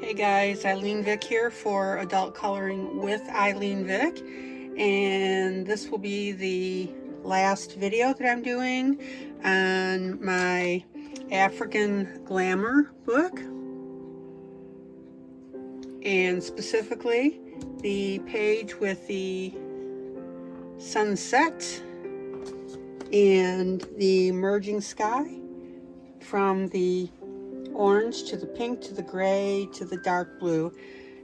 Hey guys, ILene Vick here for Adult Coloring with ILene Vick, and this will be the last video that I'm doing on my African Glamour book, and specifically the page with the sunset and the merging sky from the orange to the pink to the gray to the dark blue.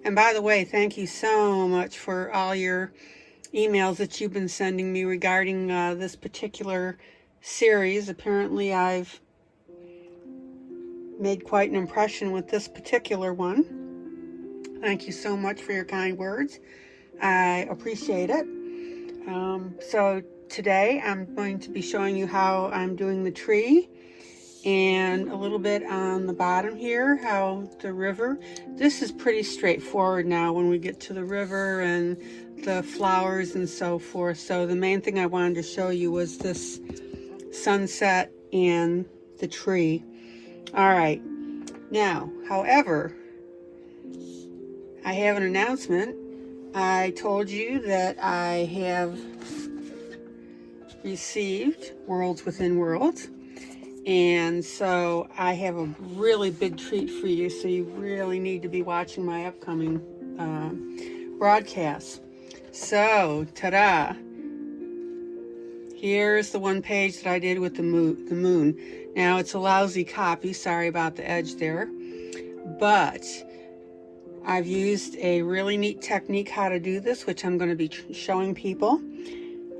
And by the way, thank you so much for all your emails that you've been sending me regarding this particular series. Apparently I've made quite an impression with this particular one. Thank you so much for your kind words. I appreciate it. So today I'm going to be showing you how I'm doing the tree, and a little bit on the bottom here, how the river. This is pretty straightforward now when we get to the river and the flowers and so forth. So the main thing I wanted to show you was this sunset and the tree. All right, now, however, I have an announcement. I told you that I have received Worlds Within Worlds. And so I have a really big treat for you, so you really need to be watching my upcoming broadcasts. So, ta-da! Here's the one page that I did with the moon. Now, it's a lousy copy, sorry about the edge there, but I've used a really neat technique how to do this, which I'm going to be showing people.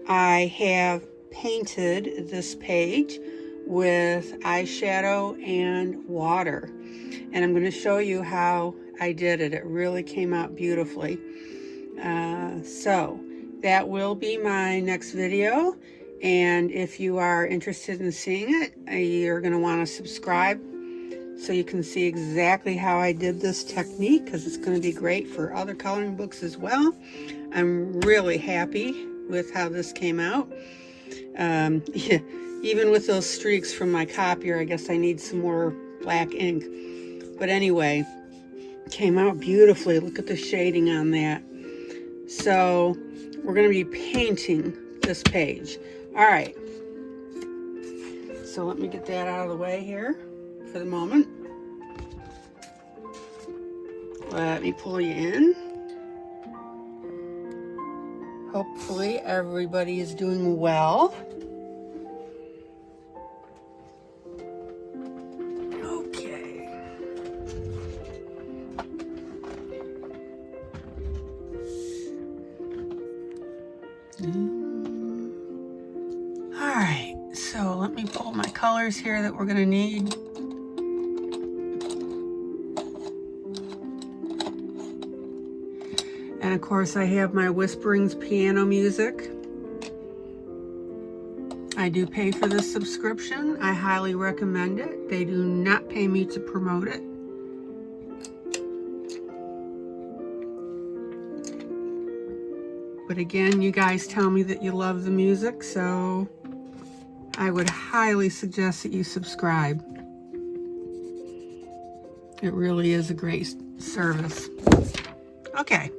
I have painted this page with eyeshadow and water, and I'm going to show you how I did it. It really came out beautifully. So that will be my next video, and if you are interested in seeing it, you're going to want to subscribe so you can see exactly how I did this technique, because it's going to be great for other coloring books as well. I'm really happy with how this came out. Yeah. Even with those streaks from my copier, I guess I need some more black ink. But anyway, came out beautifully. Look at the shading on that. So we're going to be painting this page. All right. So let me get that out of the way here for the moment. Let me pull you in. Hopefully everybody is doing well. All right, so let me pull my colors here that we're going to need. And of course I have my Whisperings piano music. I do pay for this subscription. I highly recommend it. They do not pay me to promote it. But again, you guys tell me that you love the music, so I would highly suggest that you subscribe. It really is a great service. Okay.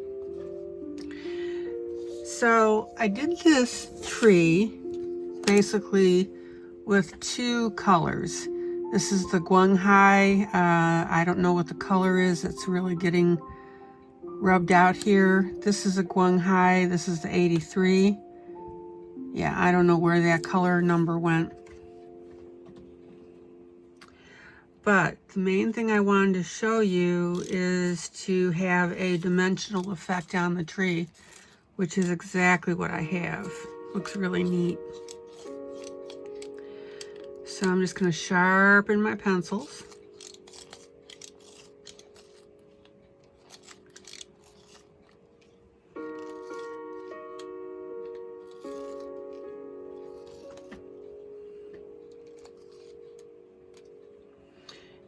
So I did this tree basically with two colors. This is the Guanghai. I don't know what the color is. It's really getting rubbed out here. This is a Guanghai. This is the 83. Yeah, I don't know where that color number went. But the main thing I wanted to show you is to have a dimensional effect on the tree, which is exactly what I have. Looks really neat. So I'm just going to sharpen my pencils.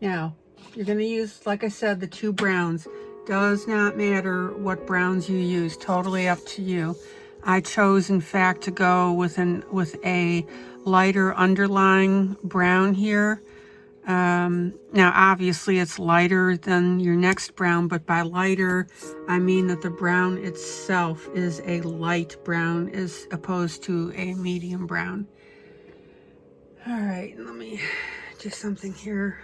Now, you're going to use, like I said, the two browns. Does not matter what browns you use, totally up to you. I chose, in fact, to go with a lighter underlying brown here. Now obviously it's lighter than your next brown, but by lighter I mean that the brown itself is a light brown as opposed to a medium brown. All right, let me do something here.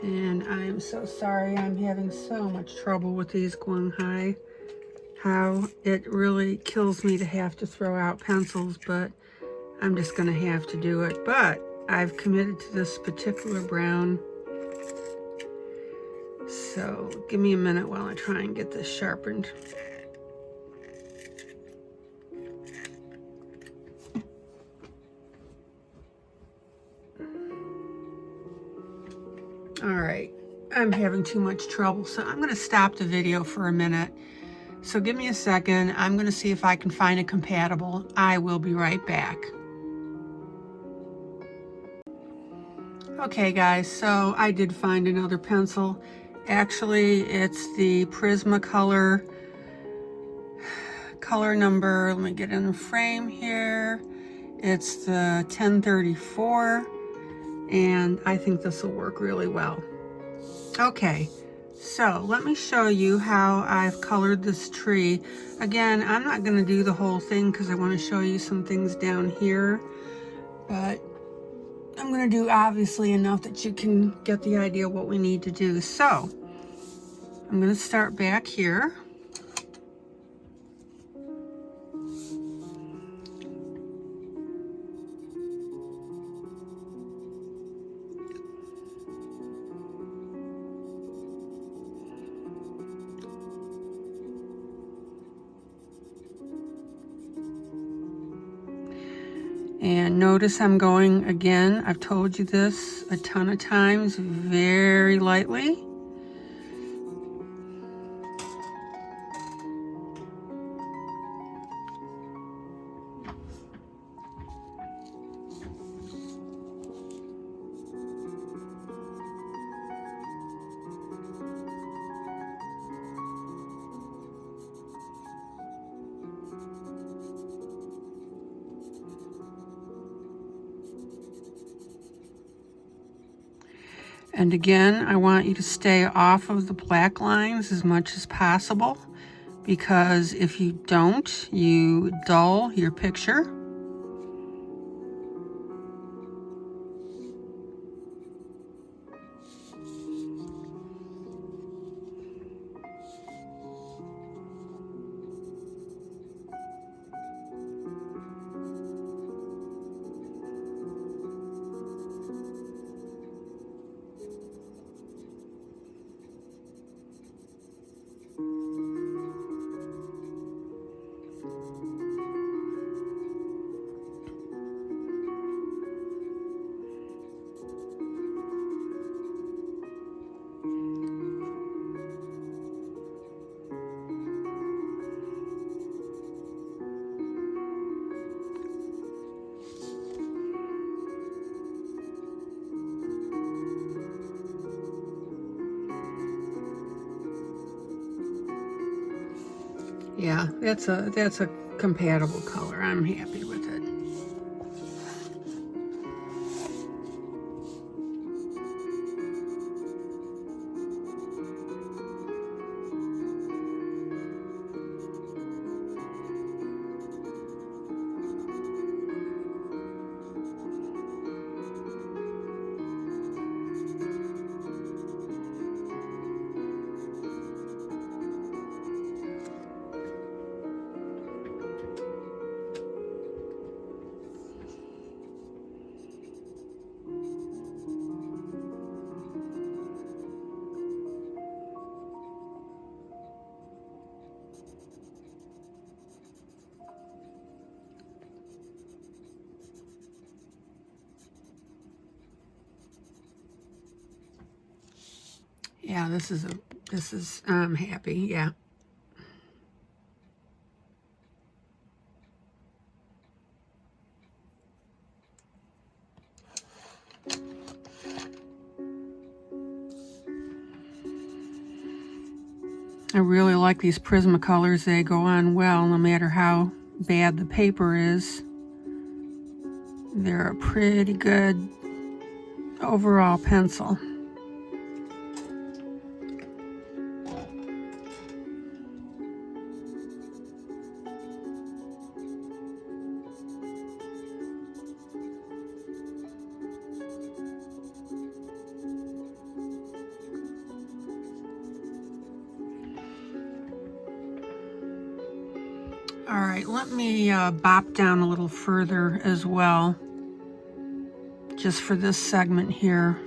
And I am so sorry, I'm having so much trouble with these going high. How it really kills me to have to throw out pencils, but I'm just gonna have to do it. But I've committed to this particular brown. So give me a minute while I try and get this sharpened. All right, I'm having too much trouble, so I'm gonna stop the video for a minute. So give me a second. I'm gonna see if I can find a compatible. I will be right back. Okay guys, so I did find another pencil. Actually, it's the Prismacolor color number, let me get in the frame here. It's the 1034, and I think this will work really well. Okay, so let me show you how I've colored this tree. Again, I'm not going to do the whole thing because I want to show you some things down here, but I'm going to do obviously enough that you can get the idea what we need to do. So I'm going to start back here. And notice I'm going, again, I've told you this a ton of times, very lightly. And again, I want you to stay off of the black lines as much as possible, because if you don't, you dull your picture. Yeah, that's a compatible color. I'm happy with it. Yeah, this is I'm happy, yeah. I really like these Prismacolors. They go on well no matter how bad the paper is. They're a pretty good overall pencil. All right, let me bop down a little further as well, just for this segment here.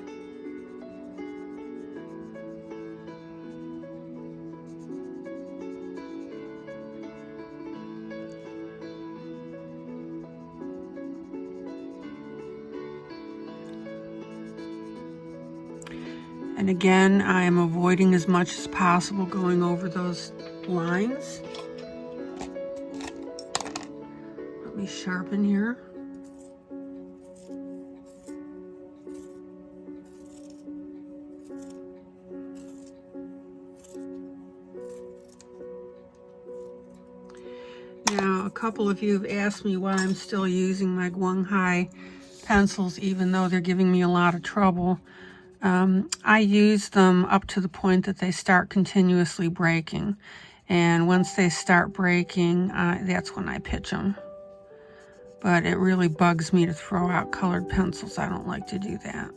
And again, I am avoiding as much as possible going over those lines. Let me sharpen here. Now, a couple of you have asked me why I'm still using my Guanghai pencils, even though they're giving me a lot of trouble. I use them up to the point that they start continuously breaking. And once they start breaking, that's when I pitch them. But it really bugs me to throw out colored pencils. I don't like to do that.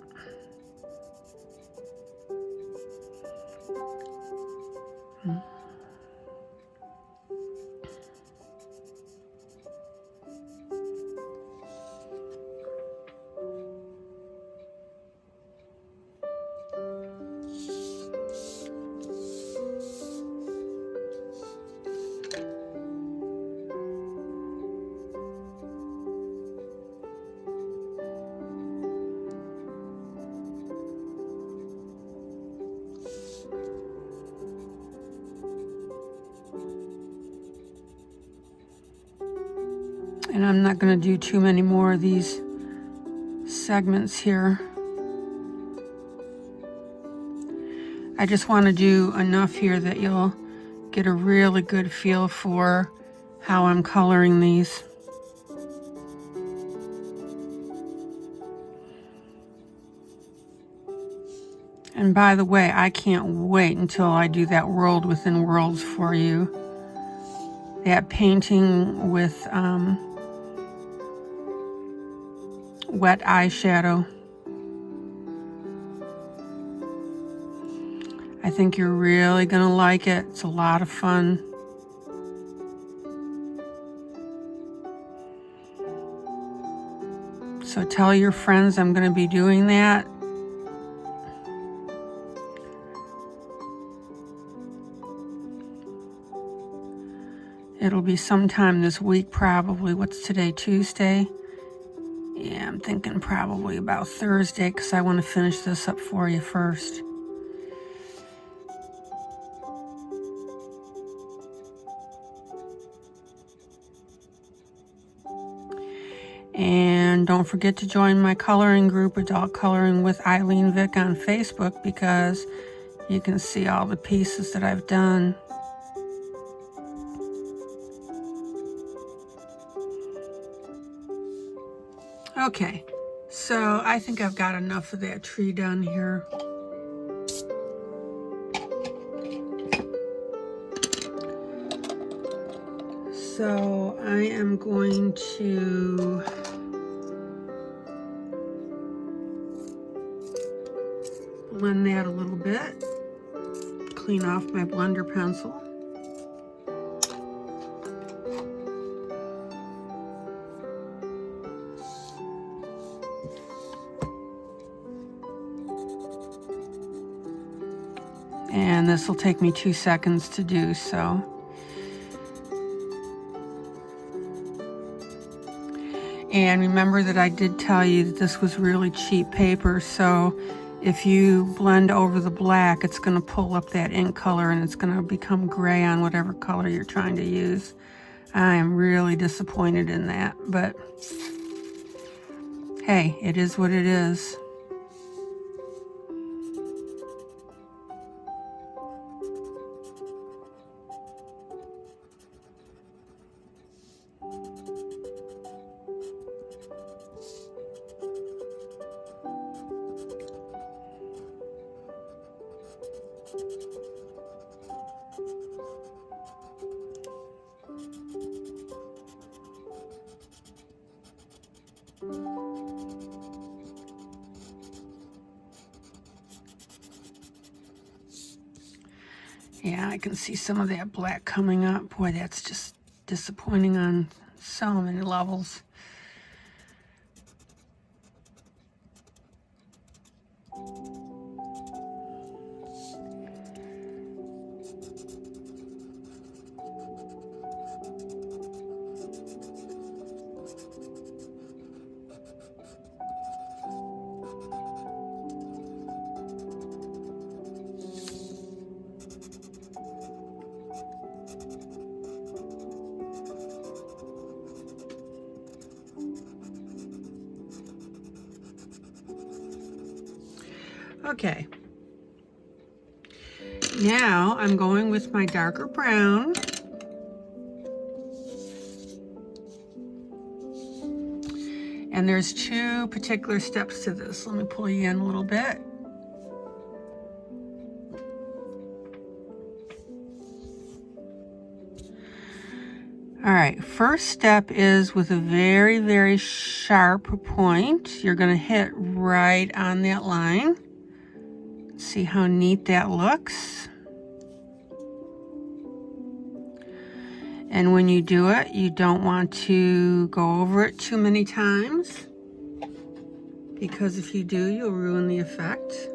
And I'm not going to do too many more of these segments here. I just want to do enough here that you'll get a really good feel for how I'm coloring these. And by the way, I can't wait until I do that world within worlds for you. That painting with wet eyeshadow. I think you're really gonna like it. It's a lot of fun. So tell your friends I'm gonna be doing that. It'll be sometime this week probably. What's today, Tuesday? Yeah, I'm thinking probably about Thursday because I want to finish this up for you first. And don't forget to join my coloring group, Adult Coloring with ILene Vick on Facebook, because you can see all the pieces that I've done. Okay, so I think I've got enough of that tree done here. So I am going to blend that a little bit, clean off my blender pencil. And this will take me 2 seconds to do so. And remember that I did tell you that this was really cheap paper, so if you blend over the black, it's going to pull up that ink color and it's going to become gray on whatever color you're trying to use. I am really disappointed in that, but hey, it is what it is. Yeah, I can see some of that black coming up. Boy, that's just disappointing on so many levels. Okay. Now I'm going with my darker brown. And there's two particular steps to this. Let me pull you in a little bit. All right, first step is with a very, very sharp point. You're going to hit right on that line. See how neat that looks. And when you do it, you don't want to go over it too many times, because if you do, you'll ruin the effect.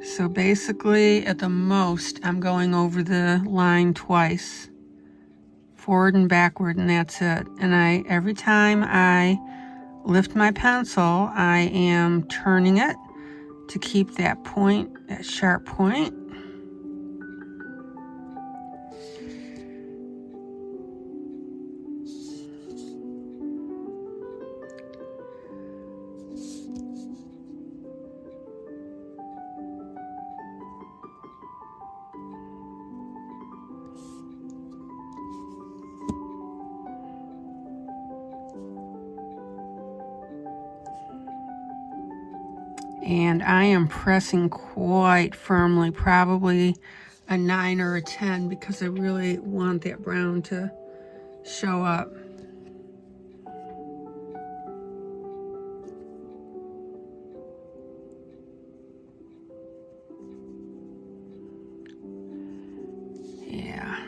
So basically, at the most, I'm going over the line twice, forward and backward, and that's it. And every time I lift my pencil, I am turning it to keep that point, that sharp point. And I am pressing quite firmly, probably a 9 or a 10, because I really want that brown to show up. Yeah.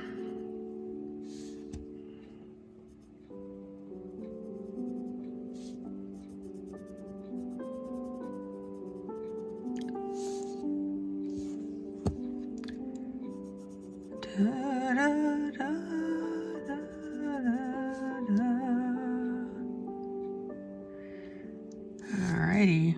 Alrighty.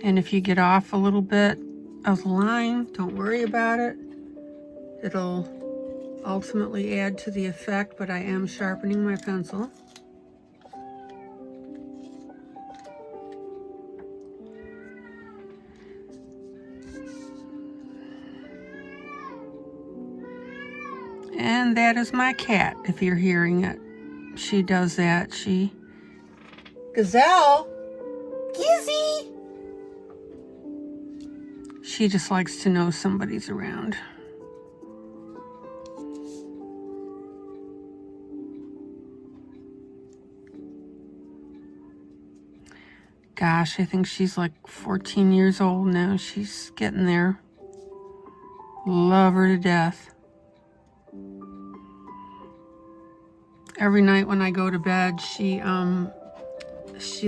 And if you get off a little bit of the line, don't worry about it. It'll ultimately add to the effect, but I am sharpening my pencil. And that is my cat, if you're hearing it. She does that. Gazelle! Gizzy! She just likes to know somebody's around. Gosh, I think she's like 14 years old now. She's getting there. Love her to death. Every night when I go to bed, she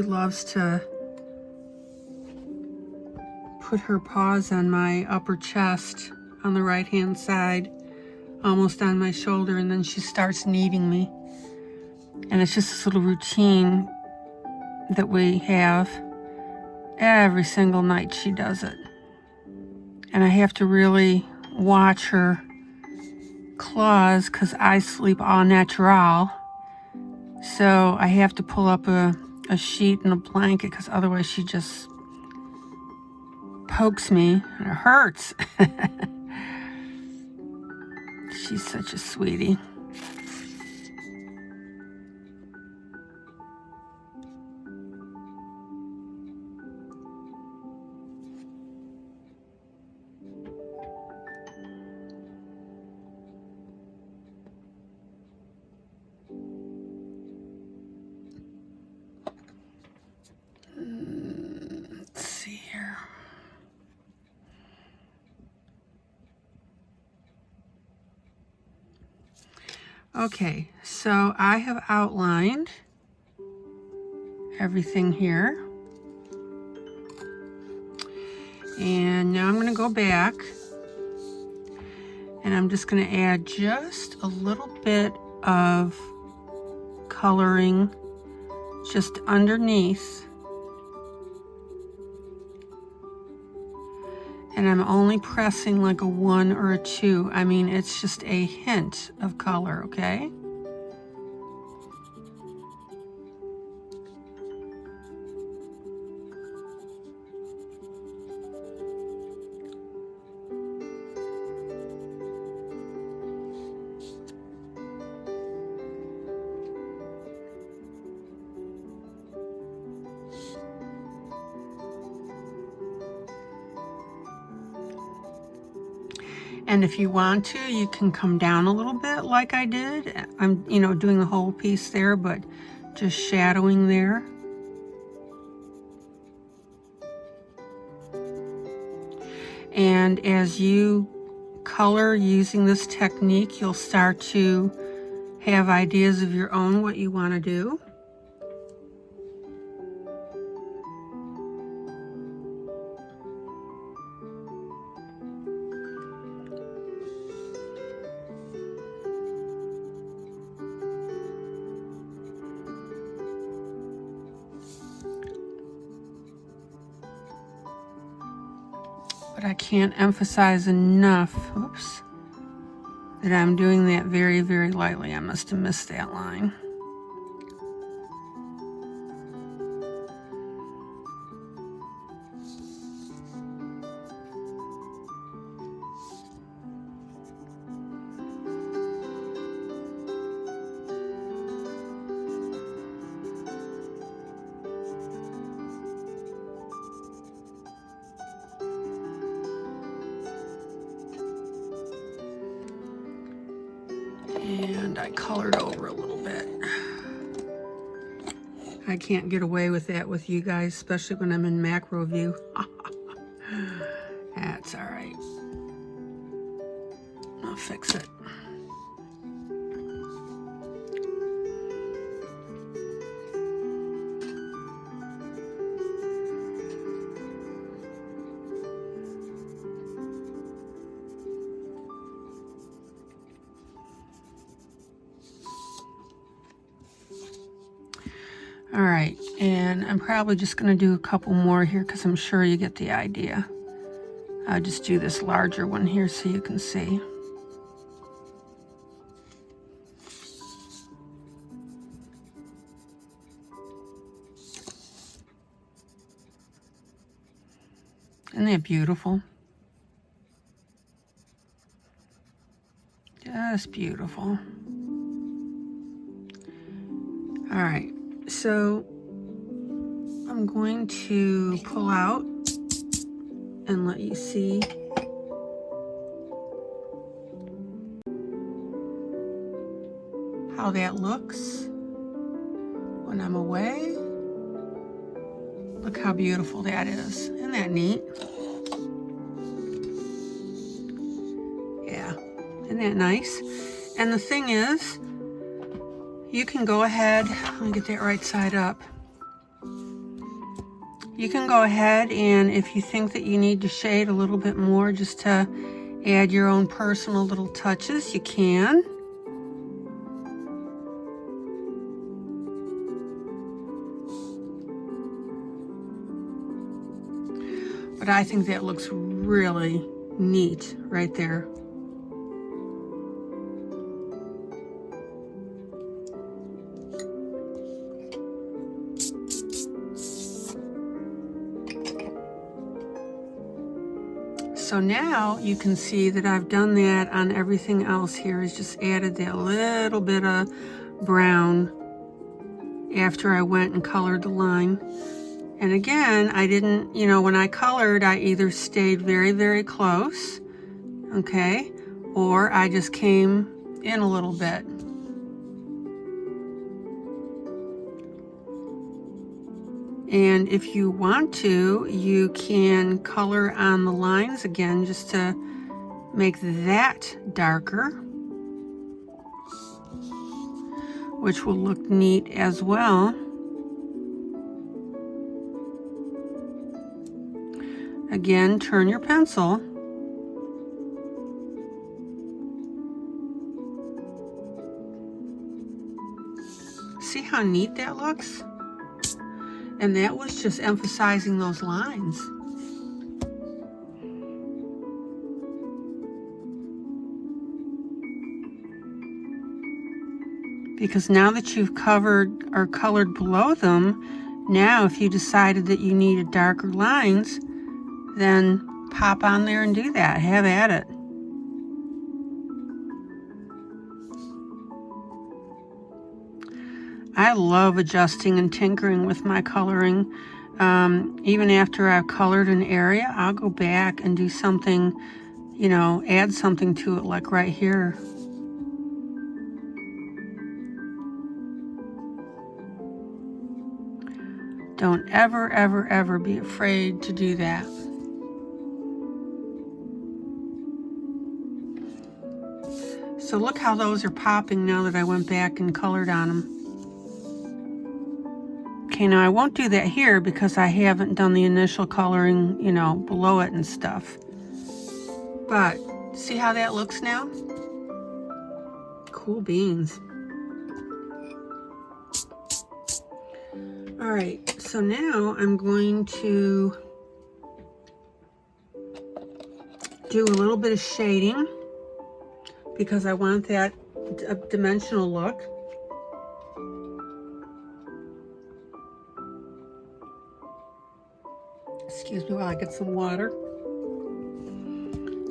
loves to put her paws on my upper chest on the right-hand side, almost on my shoulder, and then she starts kneading me. And it's just this little routine that we have. Every single night she does it. And I have to really watch her claws because I sleep au natural. So I have to pull up a sheet and a blanket, because otherwise she just pokes me and it hurts. She's such a sweetie. Okay, so I have outlined everything here. And now I'm going to go back and I'm just going to add just a little bit of coloring just underneath. And I'm only pressing like a 1 or a 2. I mean, it's just a hint of color, okay? And if you want to, you can come down a little bit like I did. I'm, doing the whole piece there, but just shadowing there. And as you color using this technique, you'll start to have ideas of your own what you want to do. But I can't emphasize enough, oops, that I'm doing that very, very lightly. I must have missed that line. And I colored over a little bit. I can't get away with that with you guys, especially when I'm in macro view. That's all right. I'll fix it. All right, and I'm probably just going to do a couple more here because I'm sure you get the idea. I'll just do this larger one here so you can see. Isn't that beautiful? Just beautiful. All right. So I'm going to pull out and let you see how that looks when I'm away. Look how beautiful that is. Isn't that neat? Yeah, isn't that nice? And the thing is, you can go ahead, let me get that right side up. You can go ahead and if you think that you need to shade a little bit more just to add your own personal little touches, you can. But I think that looks really neat right there. So now you can see that I've done that on everything else here, is just added that little bit of brown after I went and colored the line. And again, I didn't, when I colored, I either stayed very, very close, okay, or I just came in a little bit. And if you want to, you can color on the lines again just to make that darker. which will look neat as well. Again, turn your pencil. See how neat that looks? And that was just emphasizing those lines. Because now that you've covered or colored below them, now if you decided that you needed darker lines, then pop on there and do that. Have at it. I love adjusting and tinkering with my coloring. Even after I've colored an area, I'll go back and do something, you know, add something to it, like right here. Don't ever, ever, ever be afraid to do that. So look how those are popping now that I went back and colored on them. Okay, now I won't do that here because I haven't done the initial coloring, you know, below it and stuff. But see how that looks now? Cool beans. All right, so now I'm going to do a little bit of shading because I want that dimensional look. Excuse me while I get some water.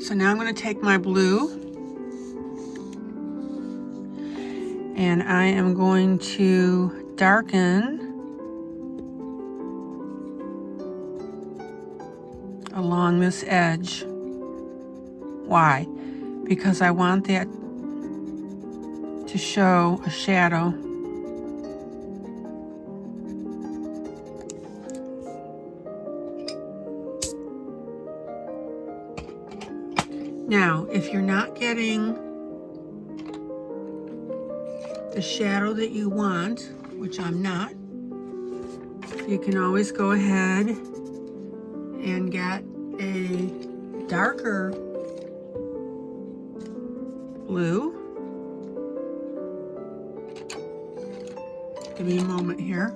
So now I'm going to take my blue and I am going to darken along this edge. Why? Because I want that to show a shadow. Now, if you're not getting the shadow that you want, which I'm not, you can always go ahead and get a darker blue. Give me a moment here.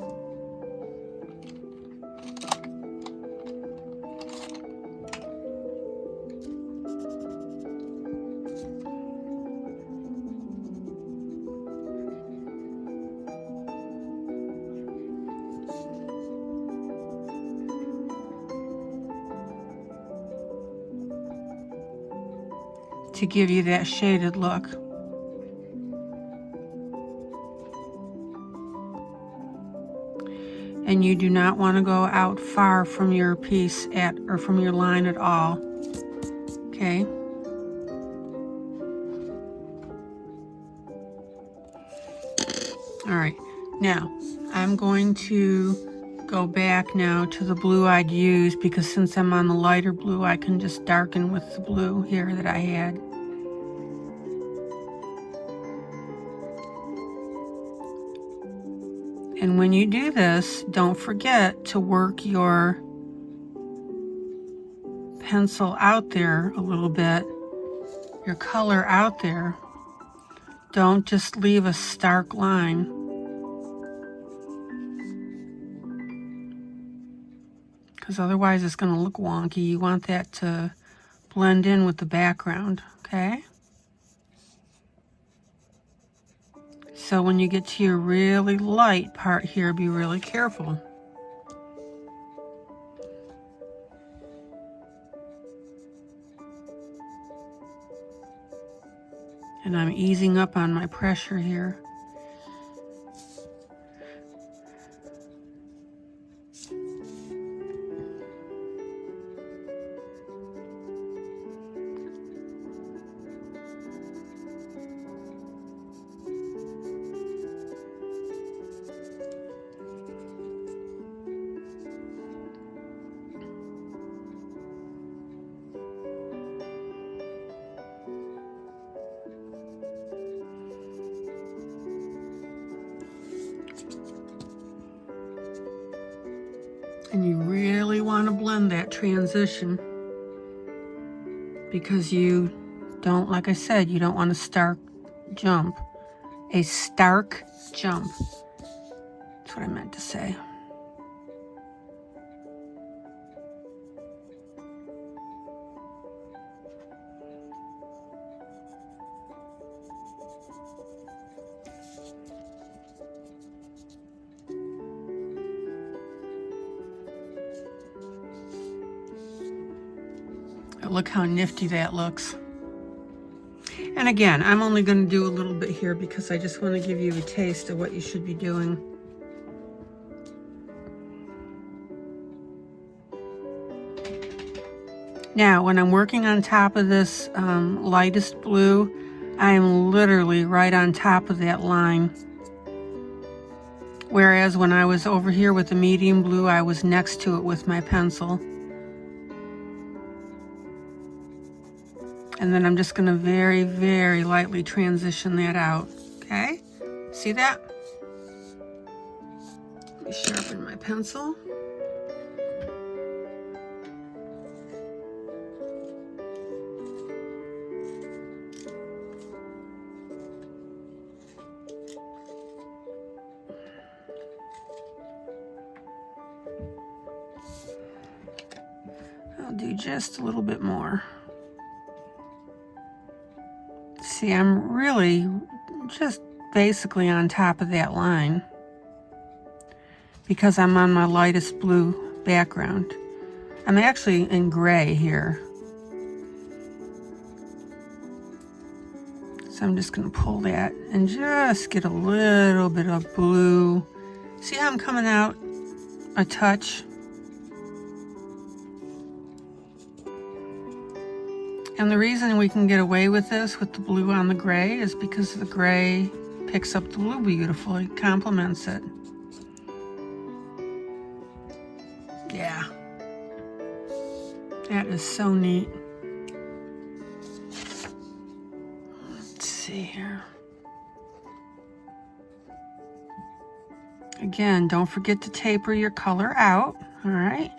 To give you that shaded look. And you do not want to go out far from your piece or from your line at all. Okay. All right. Now, I'm going to go back now to the blue I'd use because since I'm on the lighter blue, I can just darken with the blue here that I had. And when you do this, don't forget to work your pencil out there a little bit, your color out there. Don't just leave a stark line. Because otherwise it's going to look wonky. You want that to blend in with the background, okay? So when you get to your really light part here, be really careful. And I'm easing up on my pressure here. And you really want to blend that transition because you don't, like I said, you don't want a stark jump. A stark jump. That's what I meant to say. Look how nifty that looks. And again, I'm only going to do a little bit here because I just want to give you a taste of what you should be doing. Now, when I'm working on top of this lightest blue, I am literally right on top of that line. Whereas when I was over here with the medium blue, I was next to it with my pencil. And then I'm just going to very, very lightly transition that out. Okay? See that? Let me sharpen my pencil. I'll do just a little bit more. See, I'm really just basically on top of that line because I'm on my lightest blue background. I'm actually in gray here. So I'm just going to pull that and just get a little bit of blue. See how I'm coming out a touch? And the reason we can get away with this with the blue on the gray is because the gray picks up the blue beautifully, complements it. Yeah. That is so neat. Let's see here. Again, don't forget to taper your color out, all right?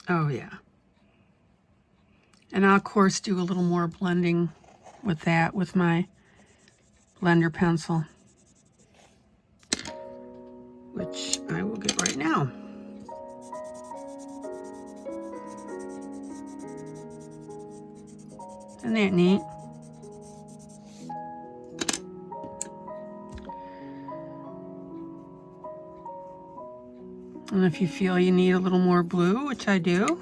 Oh yeah. And I'll of course do a little more blending with that with my blender pencil, which I will get right now. Isn't that neat? And if you feel you need a little more blue, which I do,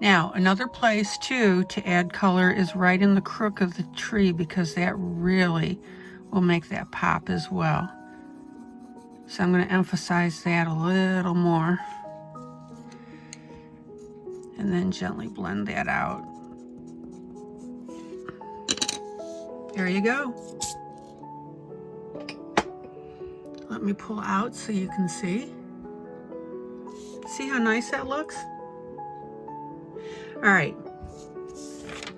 now another place too to add color is right in the crook of the tree because that really will make that pop as well. So I'm going to emphasize that a little more and then gently blend that out. There you go. Let me pull out so you can see. See how nice that looks? All right.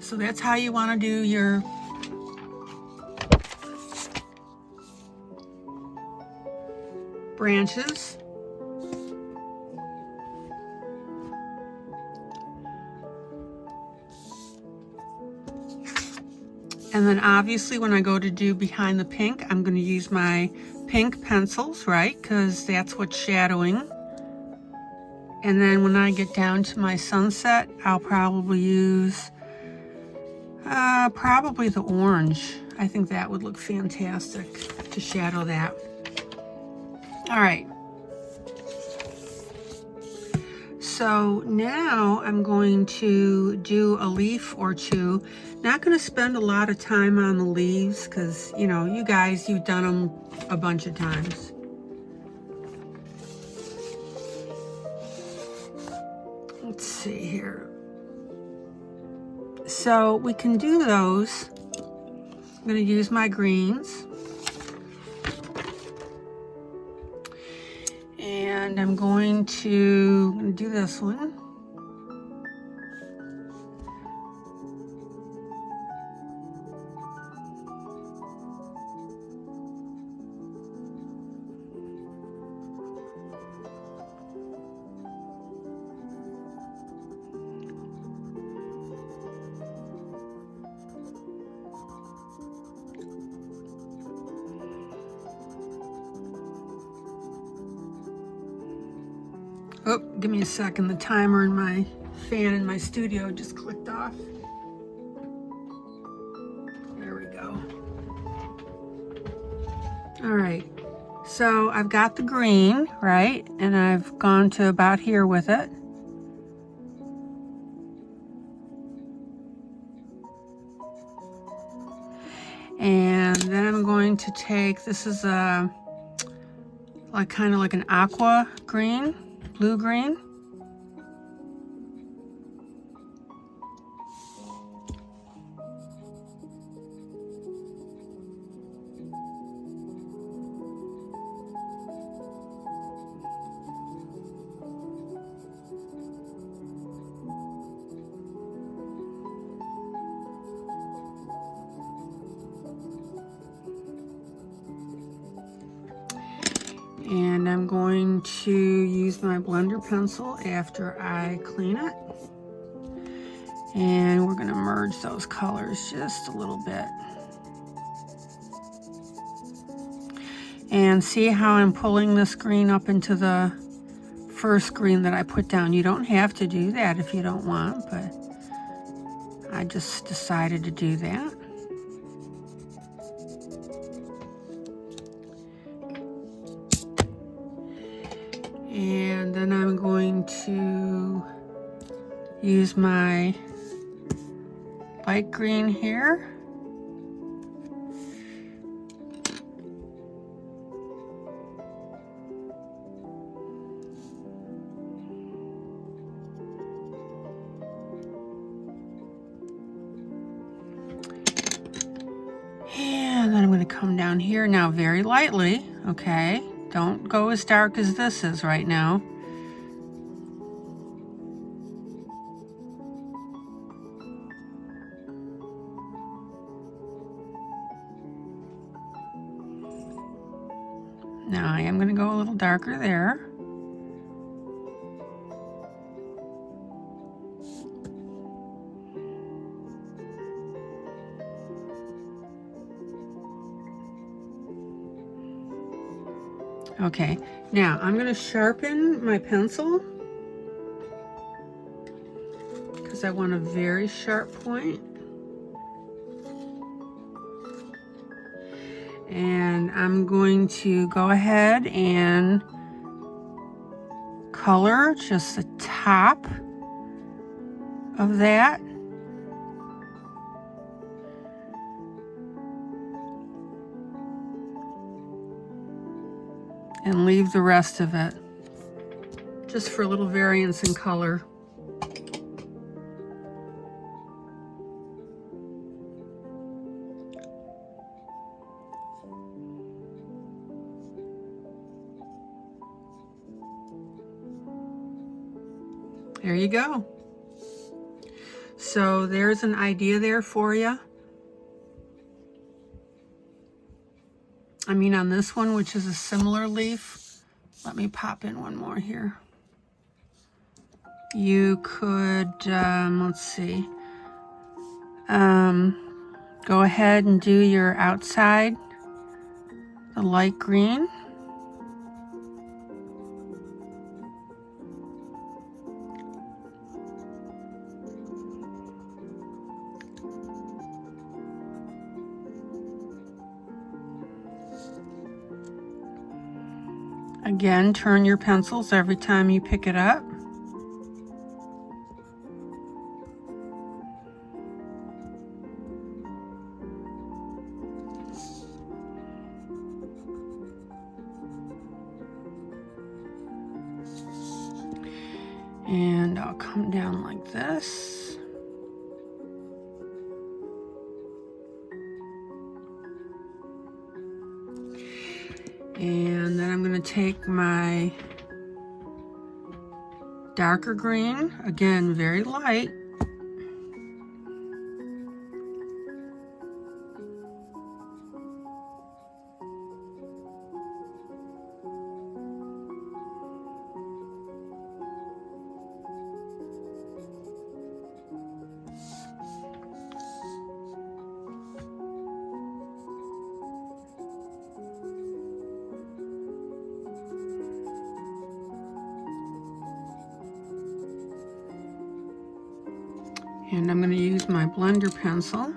So that's how you want to do your branches. And then obviously when I go to do behind the pink, I'm going to use my pink pencils, right? Because that's what's shadowing. And then when I get down to my sunset, I'll probably use probably the orange. I think that would look fantastic to shadow that. All right. So now I'm going to do a leaf or two. Not going to spend a lot of time on the leaves because, you know, you guys, you've done them a bunch of times. Let's see here. So we can do those I'm going to use my greens. And I'm going to do this one. Oh, give me a second. The timer in my fan in my studio just clicked off. There we go. All right. So I've got the green, right? And I've gone to about here with it. And then I'm going to take, this is a, like kind of like an aqua green, blue green. And I'm going to use my blender pencil after I clean it. And we're going to merge those colors just a little bit. And see how I'm pulling this green up into the first green that I put down. You don't have to do that if you don't want, but I just decided to do that. And then I'm going to use my light green here. And then I'm going to come down here now very lightly, okay? Don't go as dark as this is right now. Now I am going to go a little darker there. Okay, now I'm going to sharpen my pencil because I want a very sharp point. And I'm going to go ahead and color just the top of that. And leave the rest of it, just for a little variance in color. There you go. So there's an idea there for you. I mean, on this one, which is a similar leaf, let me pop in one more here. You could, let's see, go ahead and do your outside, the light green. Again, turn your pencils every time you pick it up. And I'll come down like this. And then I'm going to take my darker green, again, very light. And I'm going to use my blender pencil.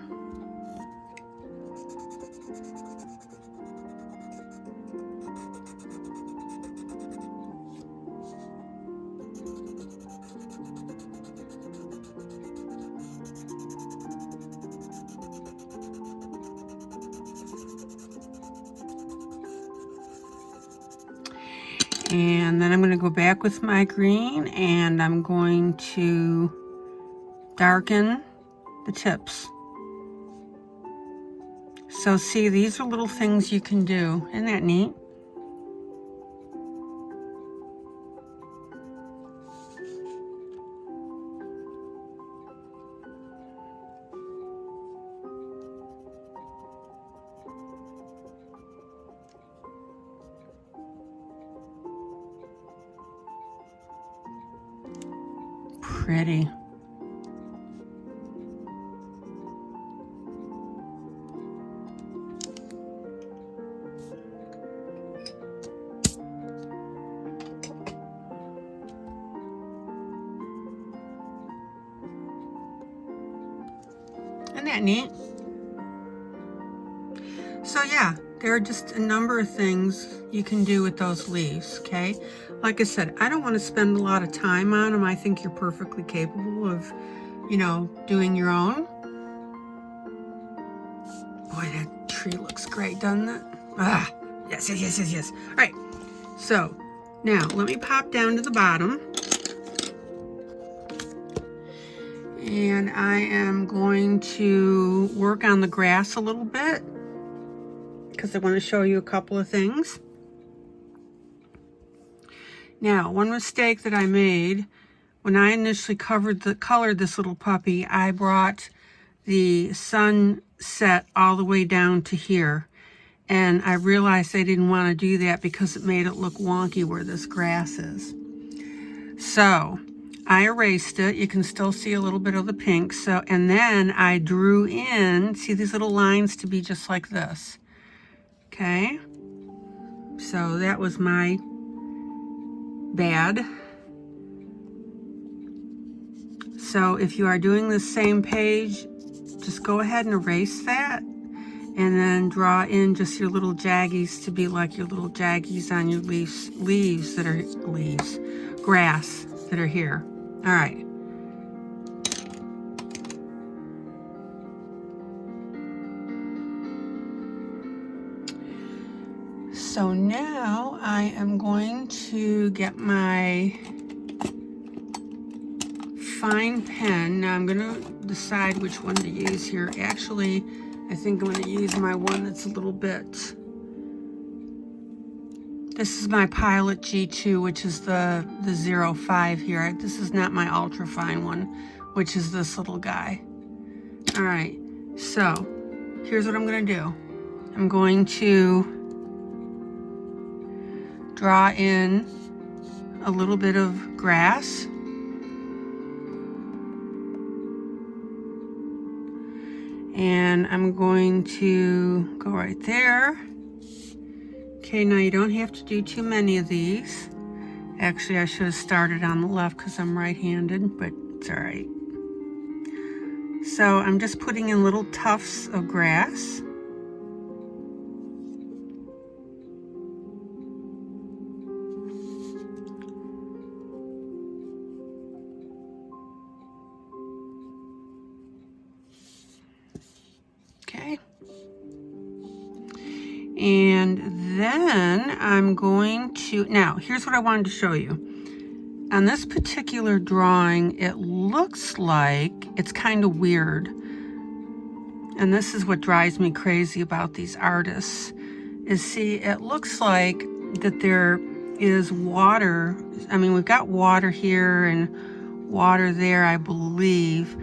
And then I'm going to go back with my green and I'm going to darken the tips. So see, these are little things you can do. Isn't that neat? Pretty. Isn't that neat? So yeah, there are just a number of things you can do with those leaves, okay? Like I said, I don't want to spend a lot of time on them. I think you're perfectly capable of, you know, doing your own. Boy, that tree looks great, doesn't it? Ah, yes, yes, yes, yes, yes. All right, so now let me pop down to the bottom. And I am going to work on the grass a little bit because I want to show you a couple of things. Now, one mistake that I made when I initially colored this little puppy, I brought the sunset all the way down to here. And I realized I didn't want to do that because it made it look wonky where this grass is. So I erased it. You can still see a little bit of the pink. So, and then I drew in, see these little lines to be just like this. Okay. So that was my bad. So if you are doing the same page, just go ahead and erase that and then draw in just your little jaggies to be like your little jaggies on your grass that are here. All right. So now I am going to get my fine pen. Now I'm going to decide which one to use here. Actually, I think I'm going to use my one that's a little bit... This is my Pilot G2, which is the 05 here. This is not my ultra fine one, which is this little guy. All right, so here's what I'm going to do. I'm going to draw in a little bit of grass. And I'm going to go right there. Okay, now you don't have to do too many of these. Actually, I should have started on the left because I'm right-handed, but it's all right. So I'm just putting in little tufts of grass. Okay. And then I'm going to, now here's what I wanted to show you. On this particular drawing, it looks like it's kind of weird. And this is what drives me crazy about these artists, is, see, it looks like that there is water. I mean, we've got water here and water there, I believe.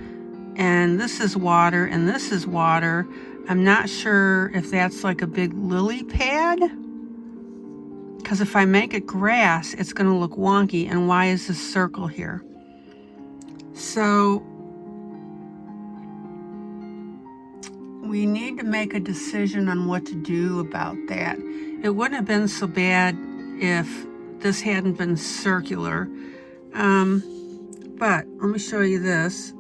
And this is water and this is water. I'm not sure if that's like a big lily pad, because if I make it grass, it's going to look wonky. And why is this circle here? So we need to make a decision on what to do about that. It wouldn't have been so bad if this hadn't been circular. But let me show you this.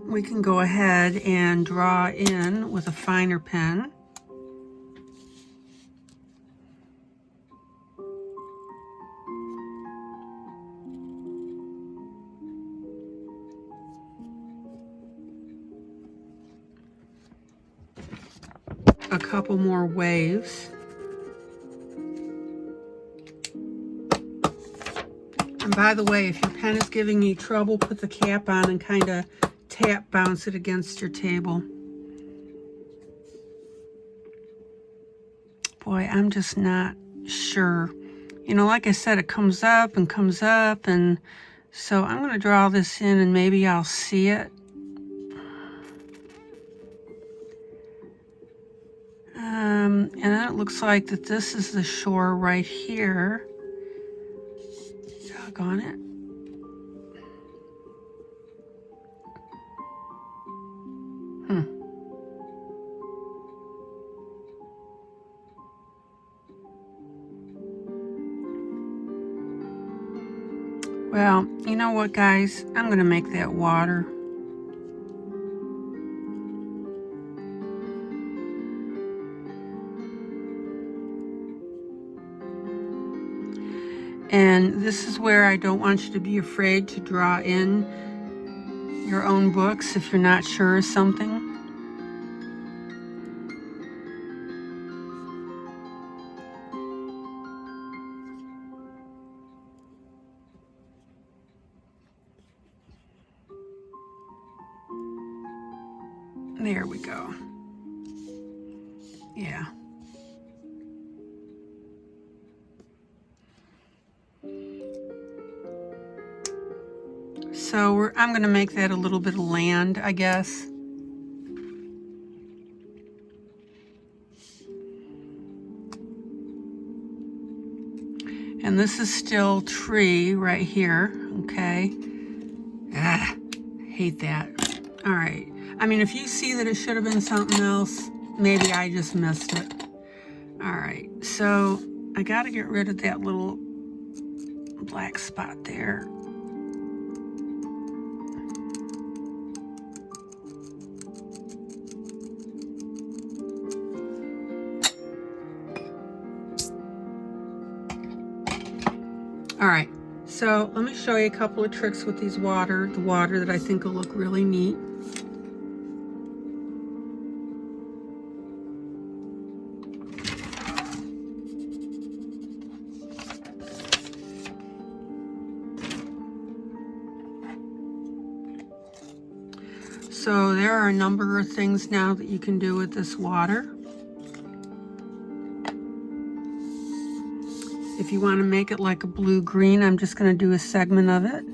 We can go ahead and draw in with a finer pen. A couple more waves. And by the way, if your pen is giving you trouble, put the cap on and kind of tap bounce it against your table. Boy, I'm just not sure. You know, like I said, it comes up, and so I'm going to draw this in and maybe I'll see it. And then it looks like that this is the shore right here. Doggone it. Well, you know what, guys? I'm going to make that water. And this is where I don't want you to be afraid to draw in your own books if you're not sure of something. There we go. Yeah. So I'm going to make that a little bit of land, I guess. And this is still tree right here, okay? Hate that. All right. I mean, if you see that it should have been something else, maybe I just missed it. All right, so I got to get rid of that little black spot there. All right, so let me show you a couple of tricks with these the water that I think will look really neat. So there are a number of things now that you can do with this water. If you want to make it like a blue-green, I'm just going to do a segment of it.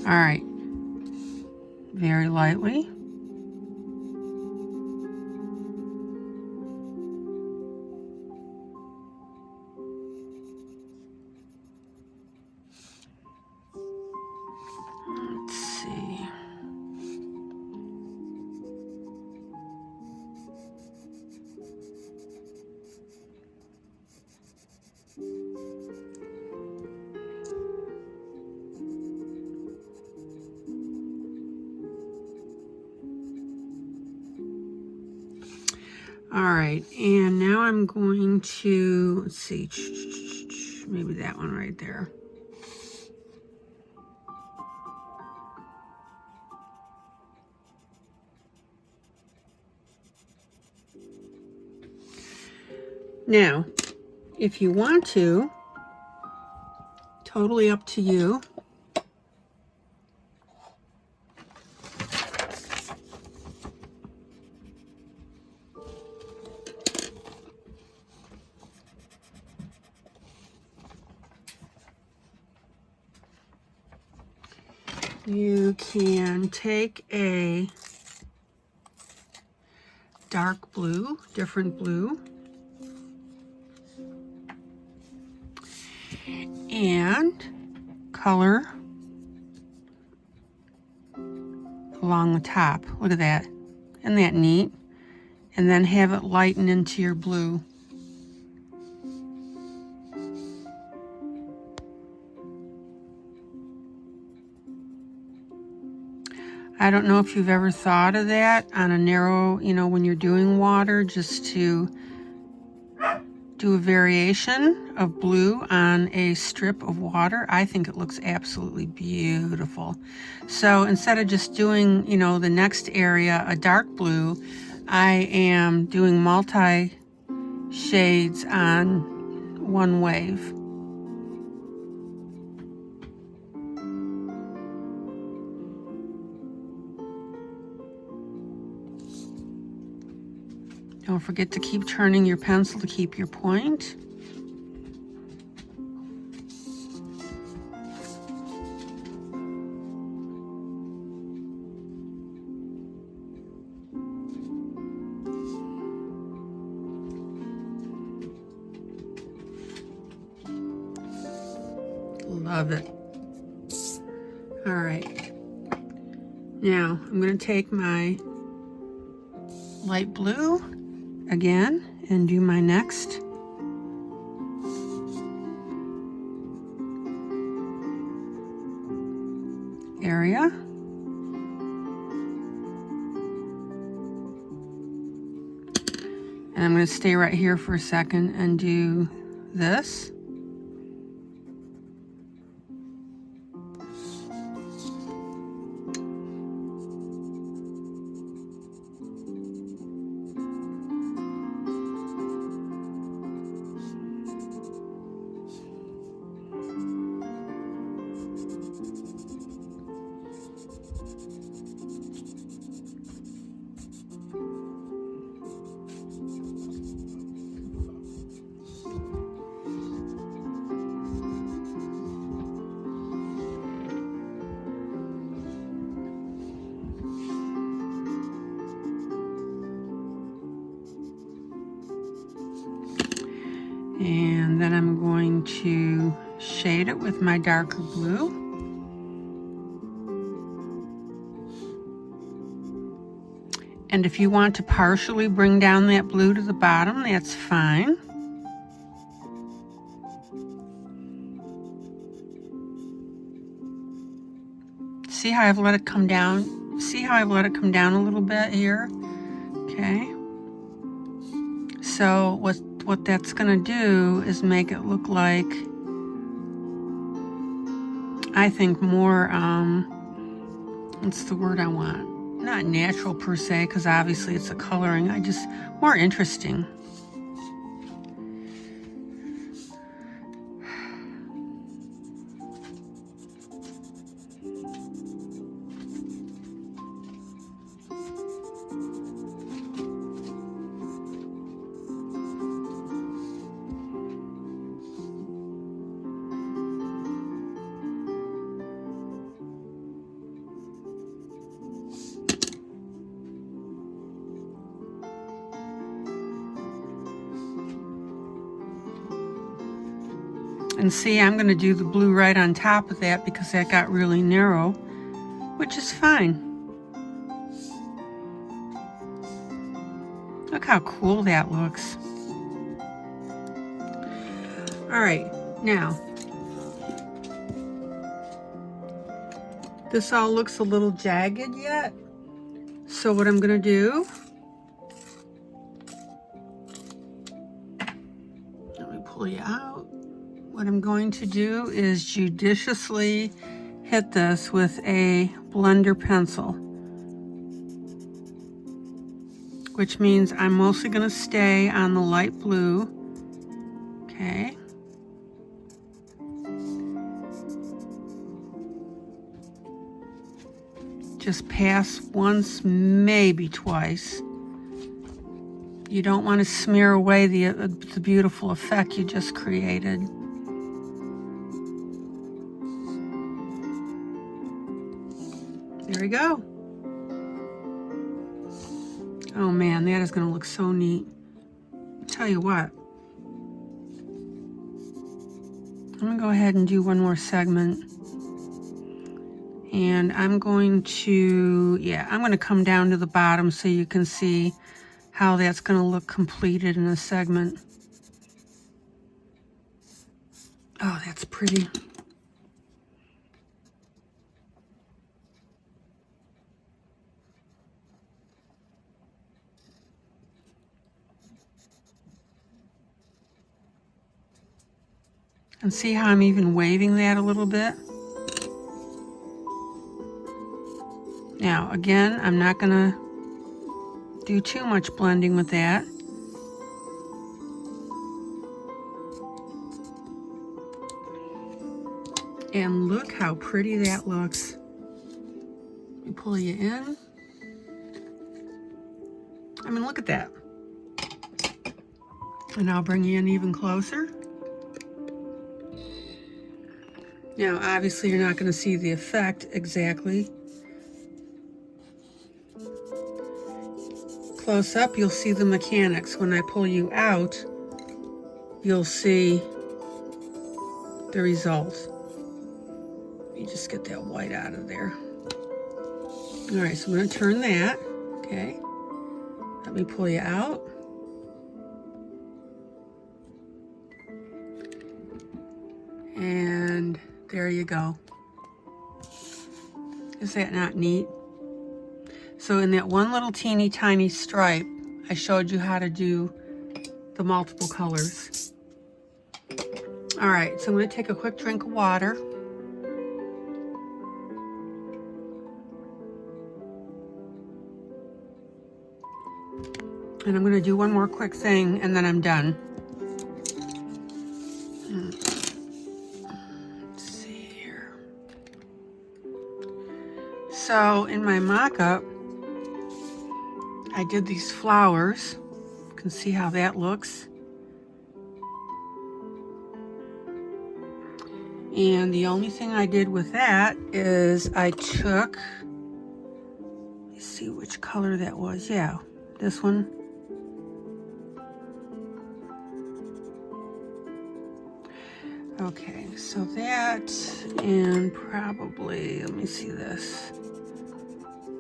All right, very lightly. Let's see. All right, and now I'm going to, let's see, maybe that one right there. Now, if you want to, totally up to you, you can take a dark blue, different blue, and color along the top. Look at that. Isn't that neat? And then have it lighten into your blue. I don't know if you've ever thought of that on a narrow, you know, when you're doing water, just to do a variation of blue on a strip of water. I think it looks absolutely beautiful. So instead of just doing, you know, the next area a dark blue, I am doing multi shades on one wave. Don't forget to keep turning your pencil to keep your point. Love it. All right. Now I'm going to take my light blue again and do my next area. And I'm going to stay right here for a second and do this. And then I'm going to shade it with my darker blue. And if you want to partially bring down that blue to the bottom, that's fine. See how I've let it come down? See how I've let it come down a little bit here? Okay. So what that's going to do is make it look like, I think, more, what's the word I want? Not natural per se, because obviously it's a coloring. More interesting. And see, I'm going to do the blue right on top of that because that got really narrow, which is fine. Look how cool that looks. All right, now, this all looks a little jagged yet. So what I'm going to do pull you out. What I'm going to do is judiciously hit this with a blender pencil, which means I'm mostly going to stay on the light blue. Okay. Just pass once, maybe twice. You don't want to smear away the beautiful effect you just created. There we go. Oh man, that is going to look so neat. I'll tell you what. I'm going to go ahead and do one more segment. And I'm going to, I'm going to come down to the bottom so you can see how that's going to look completed in a segment. Oh, that's pretty. And see how I'm even waving that a little bit? Now, again, I'm not going to do too much blending with that. And look how pretty that looks. Let me pull you in. I mean, look at that. And I'll bring you in even closer. Now, obviously, you're not going to see the effect exactly. Close up, you'll see the mechanics. When I pull you out, you'll see the result. You just get that white out of there. All right, so I'm going to turn that. Okay. Let me pull you out. And there you go. Is that not neat? So in that one little teeny tiny stripe, I showed you how to do the multiple colors. All right, so I'm going to take a quick drink of water. And I'm going to do one more quick thing, and then I'm done. Let's see here. So in my mock-up, I did these flowers. You can see how that looks. And the only thing I did with that is I took, let's see which color that was. Yeah, this one. Okay, so that, and probably, let me see this.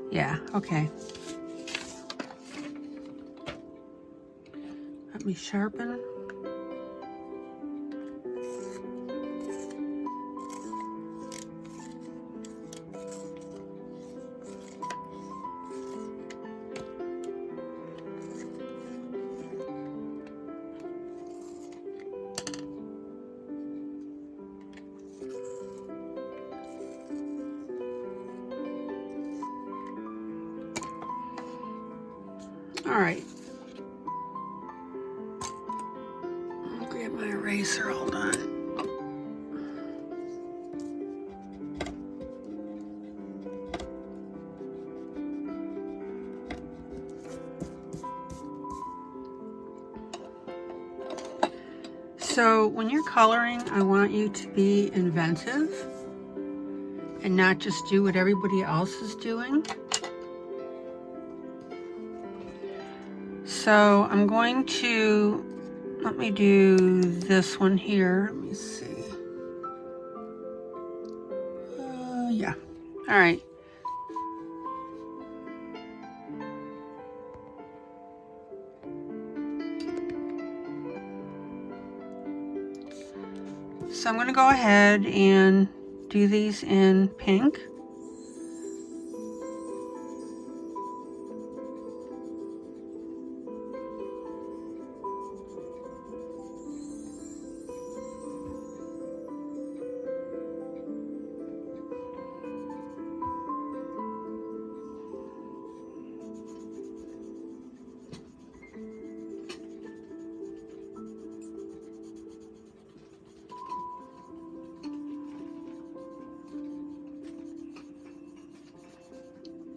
Yeah, okay. Let me sharpen. All right. I'll grab my eraser, hold on. So when you're coloring, I want you to be inventive and not just do what everybody else is doing. So I'm going to, let me do this one here. Let me see. Yeah. All right. So I'm going to go ahead and do these in pink.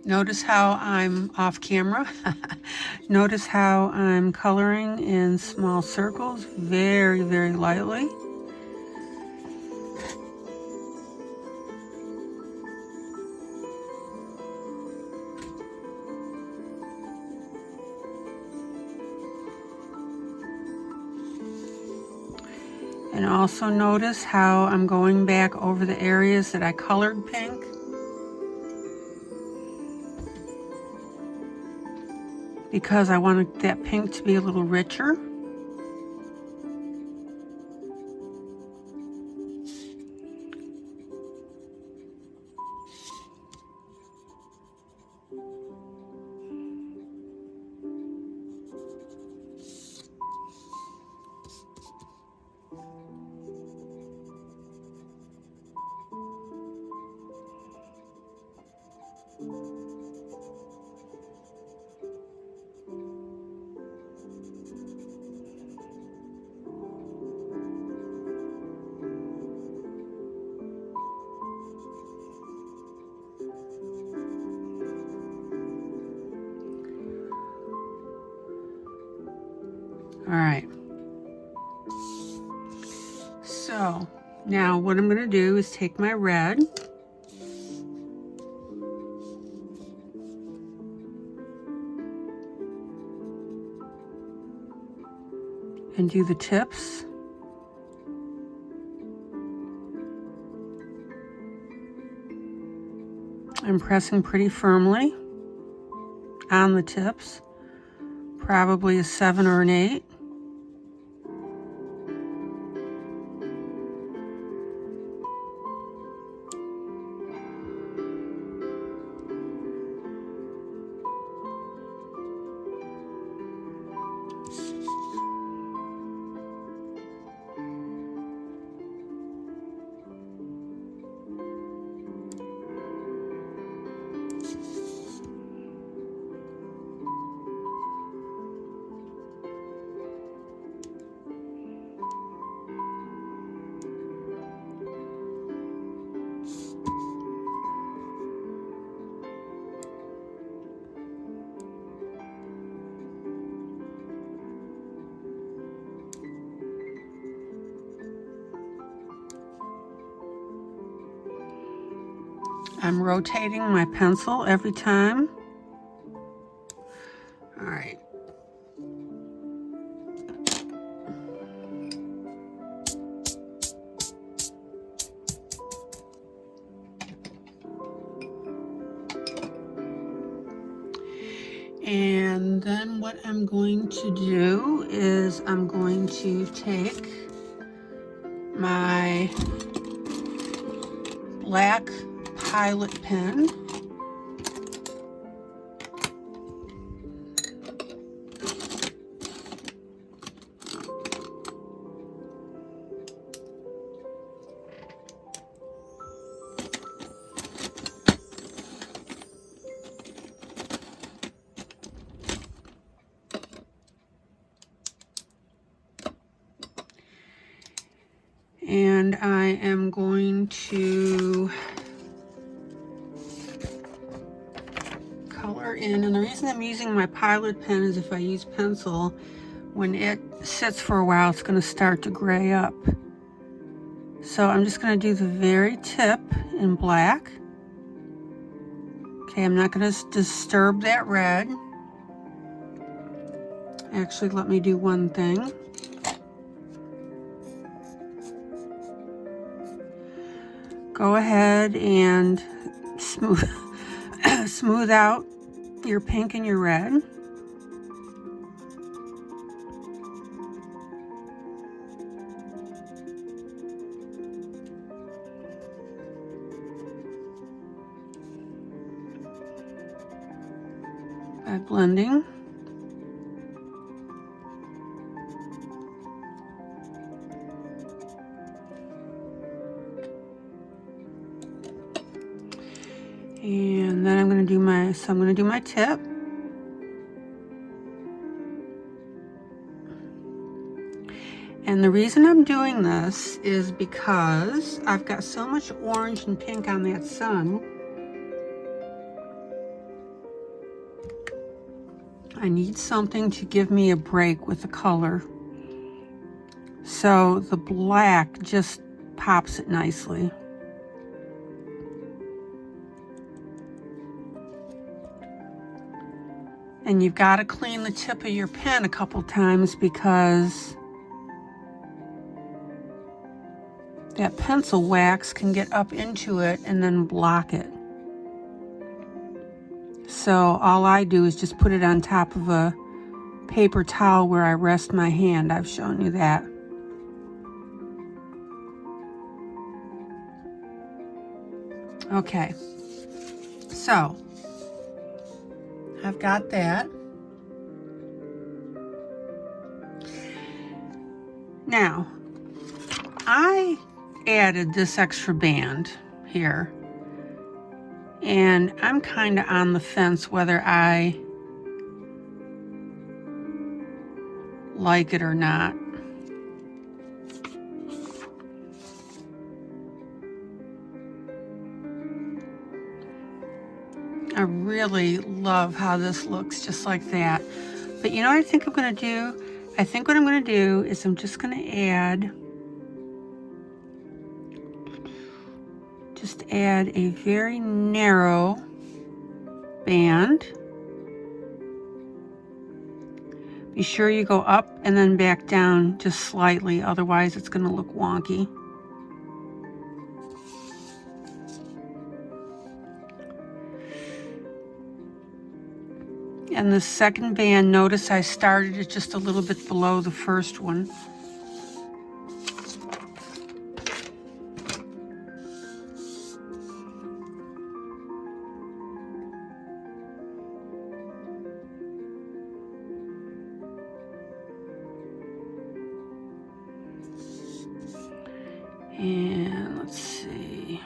Notice how I'm off camera. Notice how I'm coloring in small circles very, very lightly. And also notice how I'm going back over the areas that I colored pink. Because I wanted that pink to be a little richer. All right. So now what I'm going to do is take my red and do the tips. I'm pressing pretty firmly on the tips, probably a 7 or an 8. I'm rotating my pencil every time. All right. And then what I'm going to do is I'm going to take my black Pilot pen and I am going to color in, and the reason I'm using my Pilot pen is if I use pencil, when it sits for a while, it's going to start to gray up. So I'm just going to do the very tip in black. Okay, I'm not going to disturb that red. Actually, let me do one thing. Go ahead and smooth out your pink and your red. By blending. And then I'm going to do my tip. And the reason I'm doing this is because I've got so much orange and pink on that sun I need something to give me a break with the color. So the black just pops it nicely. And you've got to clean the tip of your pen a couple times because that pencil wax can get up into it and then block it. So all I do is just put it on top of a paper towel where I rest my hand. I've shown you that. Okay, so I've got that. Now, I added this extra band here, and I'm kind of on the fence whether I like it or not. I really love how this looks just like that. But you know what I think I'm going to do? I think what I'm going to do is I'm just going to add a very narrow band. Be sure you go up and then back down just slightly, otherwise it's going to look wonky. And the second band, notice I started it just a little bit below the first one. And let's see.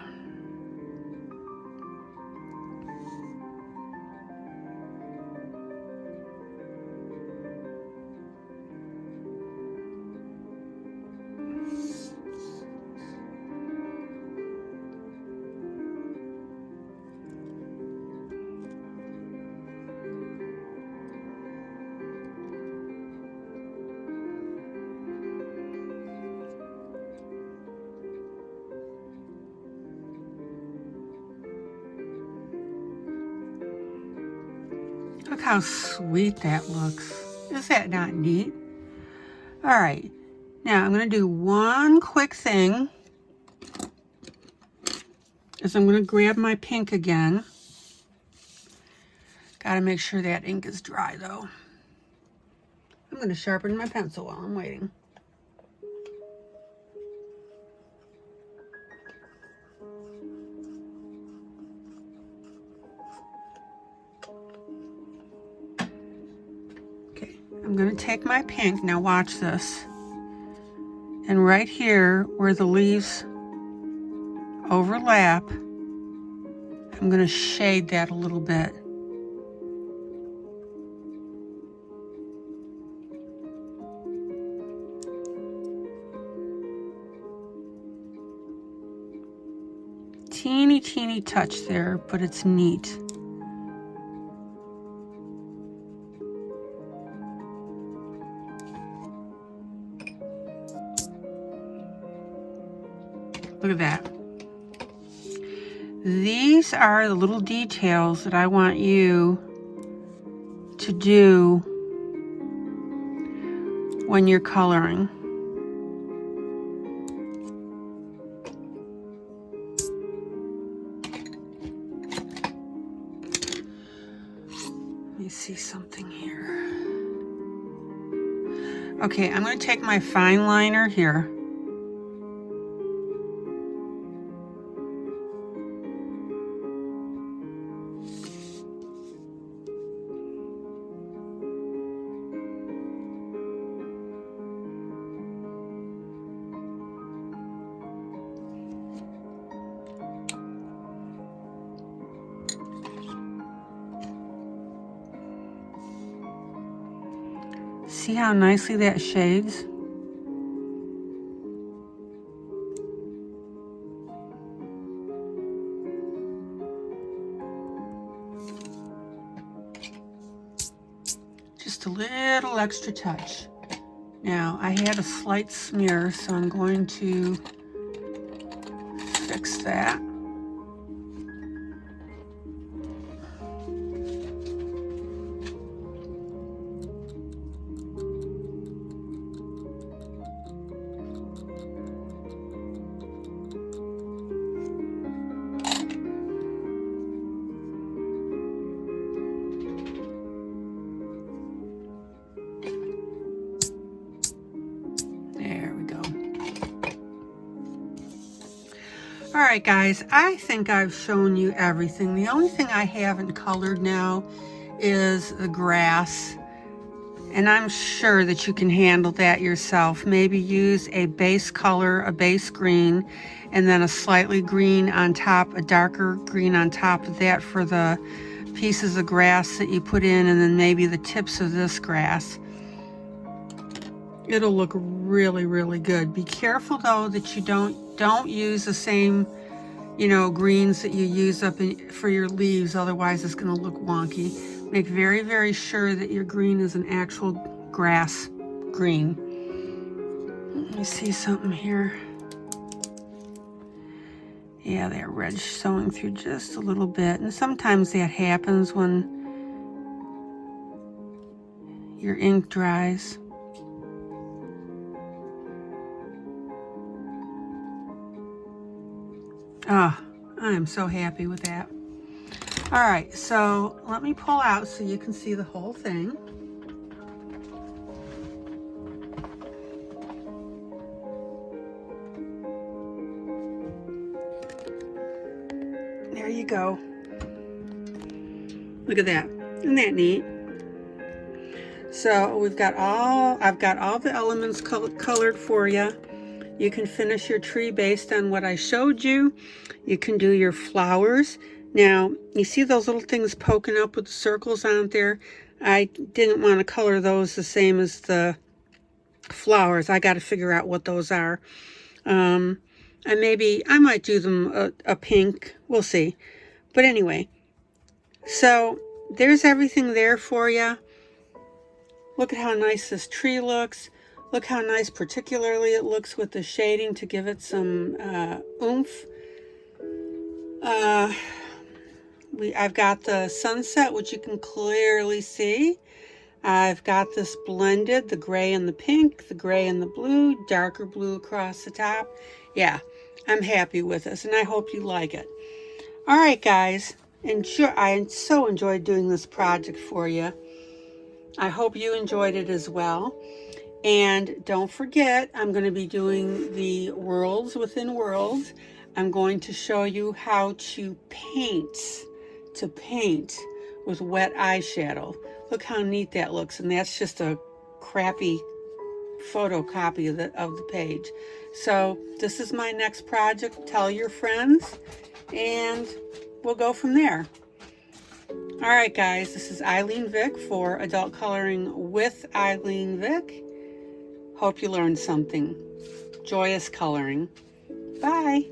Look how sweet that looks. Is that not neat? All right, now I'm going to do one quick thing. Is I'm going to grab my pink again. Got to make sure that ink is dry though. I'm going to sharpen my pencil while I'm waiting. I'm going to take my pink, now watch this, and right here where the leaves overlap, I'm going to shade that a little bit. Teeny, teeny touch there, but it's neat. Look at that. These are the little details that I want you to do when you're coloring. Let me see something here. Okay, I'm going to take my fine liner here. See how nicely that shades? a little extra touch. Now, I had a slight smear, so I'm going to fix that. There we go. All right, guys, I think I've shown you everything. The only thing I haven't colored now is the grass. And I'm sure that you can handle that yourself. Maybe use a base color, a base green, and then a slightly green on top, a darker green on top of that for the pieces of grass that you put in, and then maybe the tips of this grass. It'll look really, really good. Be careful though that you don't use the same, you know, greens that you use for your leaves, otherwise it's going to look wonky. Make very, very sure that your green is an actual grass green. Let me see something here. Yeah, that red's showing through just a little bit, and sometimes that happens when your ink dries. Ah, I am so happy with that. All right, so let me pull out so you can see the whole thing. There you go. Look at that. Isn't that neat? So I've got all the elements colored for you. You can finish your tree based on what I showed you. You can do your flowers. Now, you see those little things poking up with the circles on there? I didn't want to color those the same as the flowers. I got to figure out what those are. And maybe I might do them a pink. We'll see. But anyway, so there's everything there for you. Look at how nice this tree looks. Look how nice particularly it looks with the shading to give it some oomph. I've got the sunset, which you can clearly see. I've got this blended, the gray and the pink, the gray and the blue, darker blue across the top. Yeah, I'm happy with this, and I hope you like it. All right, guys, I so enjoyed doing this project for you. I hope you enjoyed it as well. And don't forget, I'm going to be doing the worlds within worlds. I'm going to show you how to paint with wet eyeshadow. Look how neat that looks, and that's just a crappy photocopy of the page. So this is my next project. Tell your friends, and we'll go from there. All right, guys, this is ILene Vick for Adult Coloring with ILene Vick. Hope you learned something. Joyous coloring. Bye.